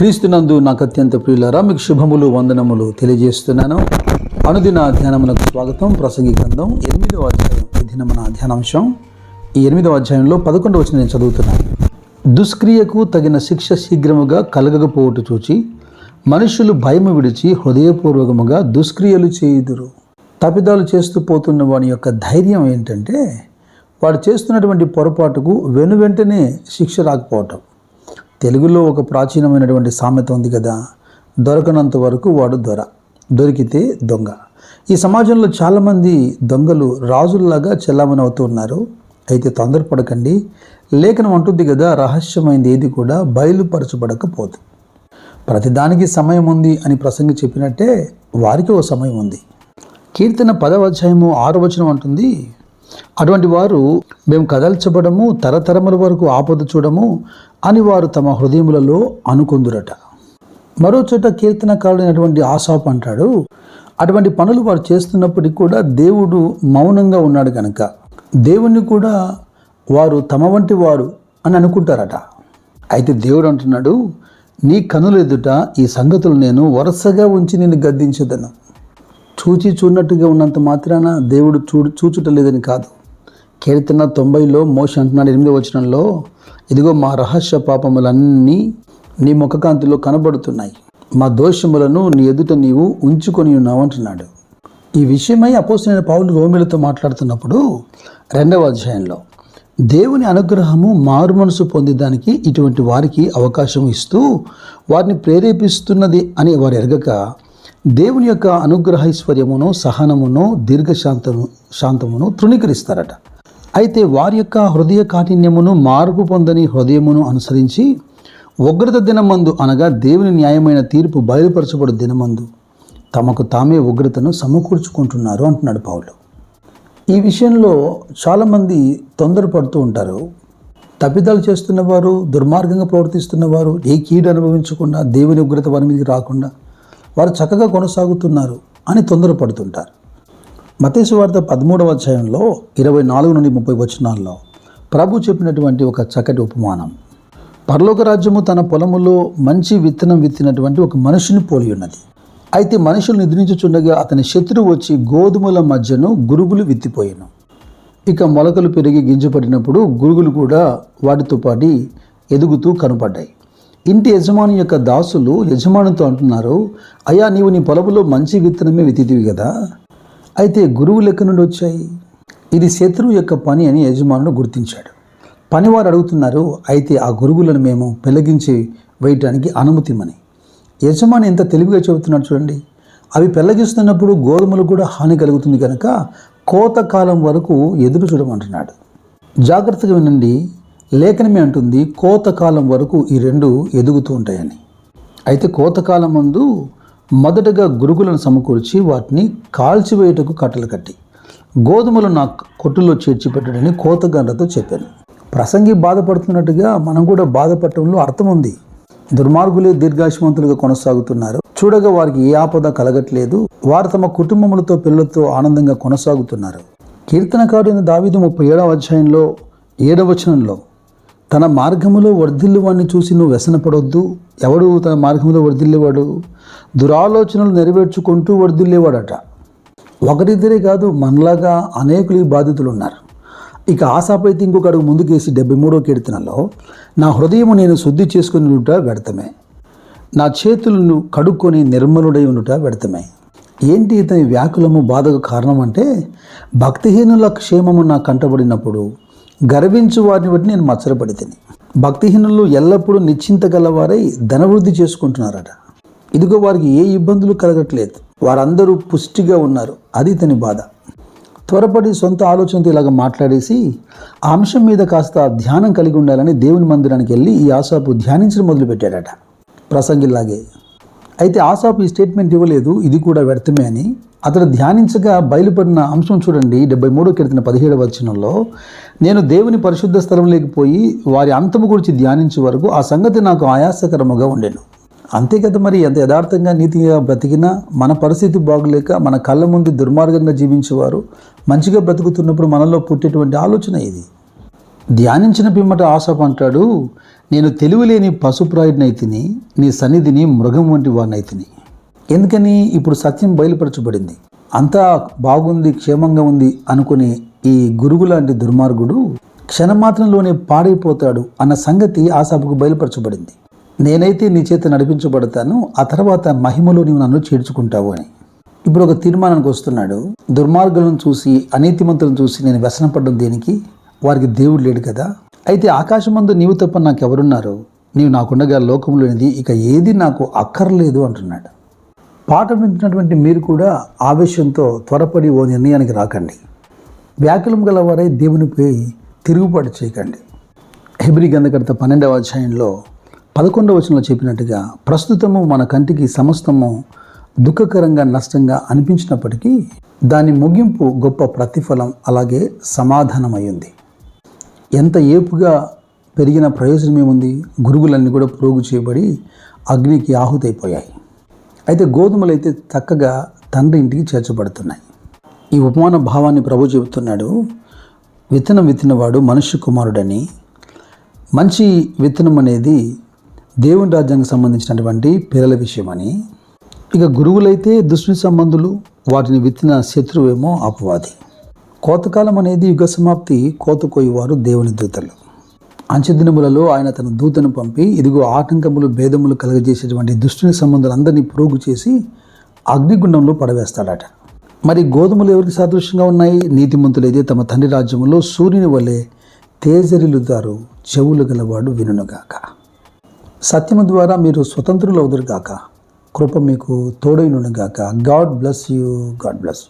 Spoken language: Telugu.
క్రీస్తునందు నాకు అత్యంత ప్రియులారా, మీకు శుభములు వందనములు తెలియజేస్తున్నాను. అనుదిన ధ్యానములకు స్వాగతం. ప్రసంగి గ్రంథం 8వ అధ్యాయం ఈ దిన మన ధ్యానాంశం. ఈ 8వ అధ్యాయంలో 11వ వచనం నేను చదువుతున్నాను. దుష్క్రియకు తగిన శిక్ష శీఘ్రముగా కలగకపోవట చూచి మనుషులు భయము విడిచి హృదయపూర్వకముగా దుష్క్రియలు చేయుదురు. తప్పిదాలు చేస్తూ పోతున్న వాని యొక్క ధైర్యం ఏంటంటే, వాడు చేస్తున్నటువంటి పొరపాటుకు వెనువెంటనే శిక్ష రాకపోవటం. తెలుగులో ఒక ప్రాచీనమైనటువంటి సామెత ఉంది కదా, దొరకనంత వరకు వాడు దొర, దొరికితే దొంగ. ఈ సమాజంలో చాలామంది దొంగలు రాజుల్లాగా చెల్లామని అవుతూ ఉన్నారు. అయితే తొందరపడకండి. లేఖనం అంటుంది కదా, రహస్యమైంది ఏది కూడా బయలుపరచబడకపోదు. ప్రతిదానికి సమయం ఉంది అని ప్రసంగి చెప్పినట్టే వారికి ఓ సమయం ఉంది. కీర్తన 10వ అధ్యాయము 6వ వచనం అంటుంది, అటువంటి వారు మేము కదల్చబడము, తరతరముల వరకు ఆపద చూడము అని వారు తమ హృదయములలో అనుకొందురట. మరో చోట కీర్తనకారుడైనటువంటి ఆసాపు అంటాడు, అటువంటి పనులు వారు చేస్తున్నప్పటికీ కూడా దేవుడు మౌనంగా ఉన్నాడు కనుక దేవుణ్ణి కూడా వారు తమ వంటి వాడు అని అనుకుంటారట. అయితే దేవుడు అంటున్నాడు, నీ కనుల ఎదుట ఈ సంగతులు నేను వరుసగా ఉంచి నిన్ను గద్దించదను. చూచినట్టుగా ఉన్నంత మాత్రాన దేవుడు చూచుటలేదని కాదు. కీర్తన 90లో మోషే అంటున్నాడు 8వ వచనంలో, ఇదిగో మా రహస్య పాపములన్నీ నీ ముఖకాంతిలో కనబడుతున్నాయి, మా దోషములను నీ ఎదుట నీవు ఉంచుకొని ఉన్నావు అంటున్నాడు. ఈ విషయమై అపోస్తలుడైన పౌలు రోమీయులతో మాట్లాడుతున్నప్పుడు 2వ అధ్యాయంలో దేవుని అనుగ్రహము మారు మనసు పొందేదానికి ఇటువంటి వారికి అవకాశం ఇస్తూ వారిని ప్రేరేపిస్తున్నది అని వారు ఎరగక దేవుని యొక్క అనుగ్రహైశ్వర్యమును, సహనమును, శాంతమును తృణీకరిస్తారట. అయితే వారి యొక్క హృదయ కాఠిన్యమును, మార్పు పొందని హృదయమును అనుసరించి ఉగ్రత దినమందు, అనగా దేవుని న్యాయమైన తీర్పు బయలుపరచబడు దినమందు తమకు తామే ఉగ్రతను సమకూర్చుకుంటున్నారు అంటున్నాడు పౌలు. ఈ విషయంలో చాలామంది తొందరపడుతూ ఉంటారు. తప్పిదాలు చేస్తున్నవారు, దుర్మార్గంగా ప్రవర్తిస్తున్నవారు ఏ కీడు అనుభవించకుండా, దేవుని ఉగ్రత వారి మీదకి రాకుండా వారు చక్కగా కొనసాగుతున్నారు అని తొందరపడుతుంటారు. మత్తయి సువార్త 13వ అధ్యాయంలో 24 నుండి 30 వచనాల్లో ప్రభు చెప్పినటువంటి ఒక చక్కటి ఉపమానం. పరలోక రాజ్యము తన పొలములో మంచి విత్తనం విత్తినటువంటి ఒక మనుషుని పోలి ఉన్నది. అయితే మనుషులు నిద్రించుచుండగా అతని శత్రువు వచ్చి గోధుమల మధ్యను గురుగులు విత్తిపోయాను. ఇక మొలకలు పెరిగి గింజపడినప్పుడు గురుగులు కూడా వాటితో పాటి ఎదుగుతూ కనపడ్డాయి. ఇంటి యజమాని యొక్క దాసులు యజమానితో అంటున్నారు, అయ్యా, నీవు నీ పొలములో మంచి విత్తనమే విత్తితివి కదా, అయితే గురువులు ఎక్కడి నుండి వచ్చాయి? ఇది శత్రువు యొక్క పని అని యజమానుడు గుర్తించాడు. పనివారు అడుగుతున్నారు, అయితే ఆ గురుగులను మేము పెళ్లగించి వేయటానికి అనుమతిమని. యజమాని ఎంత తెలివిగా చెబుతున్నాడు చూడండి. అవి పెళ్లగిస్తున్నప్పుడు గోధుమలు కూడా హాని కలుగుతుంది కనుక కోతకాలం వరకు ఎదురు చూడమంటున్నాడు. జాగ్రత్తగా వినండి, లేఖనమే అంటుంది కోతకాలం వరకు ఈ రెండు ఎదుగుతూ ఉంటాయని. అయితే కోతకాలం ముందు మొదటగా గురుగులను సమకూర్చి వాటిని కాల్చివేయటకు కట్టలు కట్టి గోధుమలు నా కొట్టులో చేర్చిపెట్టడని కోతగండ్రతో చెప్పాను. ప్రసంగి బాధపడుతున్నట్టుగా మనం కూడా బాధపడటంలో అర్థం ఉంది. దుర్మార్గులే దీర్ఘాయుష్మంతులుగా కొనసాగుతున్నారు. చూడగా వారికి ఏ ఆపద కలగట్లేదు. వారు తమ కుటుంబములతో, పిల్లలతో ఆనందంగా కొనసాగుతున్నారు. కీర్తనకారుడైన దావీదు 37వ అధ్యాయంలో 7వ వచనంలో, తన మార్గములో వర్ధిల్లువాడిని చూసి నువ్వు వ్యసనపడొద్దు. ఎవడు తన మార్గంలో వర్ధిల్లేవాడు? దురాలోచనలు నెరవేర్చుకుంటూ వర్ధిల్లేవాడట. ఒకరిద్దరే కాదు, మనలాగా అనేకులు ఈ బాధితులు ఉన్నారు. ఇక ఆసాపు అయితే ఇంకొక అడుగు ముందుకేసి 73వ కీర్తనలో, నా హృదయము నేను శుద్ధి చేసుకుని ఉండుట వ్యర్థమే, నా చేతులను కడుక్కొని నిర్మలుడై ఉండుట వ్యర్థమే. ఏంటి ఇతని వ్యాకులము, బాధకు కారణం అంటే, భక్తిహీనుల క్షేమము నాకు కంటబడినప్పుడు గర్వించు వారిని బట్టి నేను మత్సరపడితిని. భక్తిహీనులు ఎల్లప్పుడూ నిశ్చింత గలవారై ధనవృద్ధి చేసుకుంటున్నారట. ఇదిగో వారికి ఏ ఇబ్బందులు కలగట్లేదు, వారందరూ పుష్టిగా ఉన్నారు. అది ఇతని బాధ. త్వరపడి సొంత ఆలోచనతో ఇలాగ మాట్లాడేసి ఆ అంశం మీద కాస్త ధ్యానం కలిగి ఉండాలని దేవుని మందిరానికి వెళ్ళి ఈ ఆసాపు ధ్యానించడం మొదలుపెట్టాడట, ప్రసంగిలాగే. అయితే ఆసాపు ఈ స్టేట్మెంట్ ఇవ్వలేదు, ఇది కూడా వ్యర్థమే అని. అతడు ధ్యానించగా బయలుపడిన అంశం చూడండి. 73వ కీర్తన 17వ వచనంలో, నేను దేవుని పరిశుద్ధ స్థలం లేకపోయి వారి అంతము గురించి ధ్యానించే వరకు ఆ సంగతి నాకు ఆయాసకరముగా ఉండెను. అంతే కదా, మరి ఎంత యథార్థంగా నీతిగా బ్రతికినా మన పరిస్థితి బాగులేక మన కళ్ళ ముందు దుర్మార్గంగా జీవించేవారు మంచిగా బ్రతుకుతున్నప్పుడు మనలో పుట్టేటువంటి ఆలోచన ఇది. ధ్యానించిన పిమ్మట ఆసాపు అంటాడు, నేను తెలివిలేని పశుప్రాయుడినైతిని, నీ సన్నిధిని మృగం వంటి వాడినైతిని. ఎందుకని? ఇప్పుడు సత్యం బయలుపరచబడింది. అంతా బాగుంది, క్షేమంగా ఉంది అనుకునే ఈ గురువు లాంటి దుర్మార్గుడు క్షణమాత్రంలోనే పాడైపోతాడు అన్న సంగతి ఆసాపుకు బయలుపరచబడింది. నేనైతే నీ చేత నడిపించబడతాను, ఆ తర్వాత మహిమలో నీవు నన్ను చేర్చుకుంటావు అని. ఇప్పుడు ఒక తీర్మానానికి వస్తున్నాడు. దుర్మార్గులను చూసి, అనీతిమంతులను చూసి నేను వ్యసనపడ్డం దేనికి? వారికి దేవుడు లేడు కదా. అయితే ఆకాశమందు నీవు తప్ప నాకెవరున్నారు? నీవు నాకుండగా లోకంలోనిది ఇక ఏది నాకు అక్కర్లేదు అంటున్నాడు. పాట వింటున్నటువంటి మీరు కూడా ఆవేశంతో త్వరపడి ఓ నిర్ణయానికి రాకండి. వ్యాకులం గలవారై దేవునిపై తిరుగుబాటు చేయకండి. హెబ్రీ గ్రంథకర్త 12వ అధ్యాయంలో 11వ వచనంలో చెప్పినట్టుగా ప్రస్తుతము మన కంటికి సమస్తము దుఃఖకరంగా, నష్టంగా అనిపించినప్పటికీ దాని ముగింపు గొప్ప ప్రతిఫలం, అలాగే సమాధానమయ్యింది. ఎంత ఏపుగా పెరిగిన ప్రయోజనం ఏముంది? గురుగులన్నీ కూడా ప్రోగు చేయబడి అగ్నికి ఆహుతైపోయాయి. అయితే గోధుమలు అయితే చక్కగా తండ్రి ఇంటికి చేర్చబడుతున్నాయి. ఈ ఉపమాన భావాన్ని ప్రభు చెబుతున్నాడు. విత్తనం విత్తినవాడు మనుష్య కుమారుడని. మంచి విత్తనం అనేది దేవుని రాజ్యానికి సంబంధించినటువంటి పిల్లల విషయమని. ఇక గురువులైతే దుష్టి సంబంధులు, వాటిని విత్తిన శత్రువేమో అపవాది. కోతకాలం అనేది యుగ సమాప్తి, కోత కోయివారు దేవుని దూతలు. అంచెదినములలో ఆయన తన దూతను పంపి ఇదిగో ఆటంకములు, భేదములు కలగజేసేటువంటి దుష్టుని సంబంధాలందరినీ ప్రోగు చేసి అగ్నిగుండంలో పడవేస్తాడట. మరి గోధుమలు ఎవరికి సాదృశ్యంగా ఉన్నాయి? నీతిమంతులైతే తమ తండ్రి రాజ్యములో సూర్యుని వలె తేజరిల్లుతారు, చెవులు గలవాడు వినుగాక. సత్యము ద్వారా మీరు స్వతంత్రులు అవుదురుగాక. కృప మీకు తోడైనుగాక. God bless you. God bless.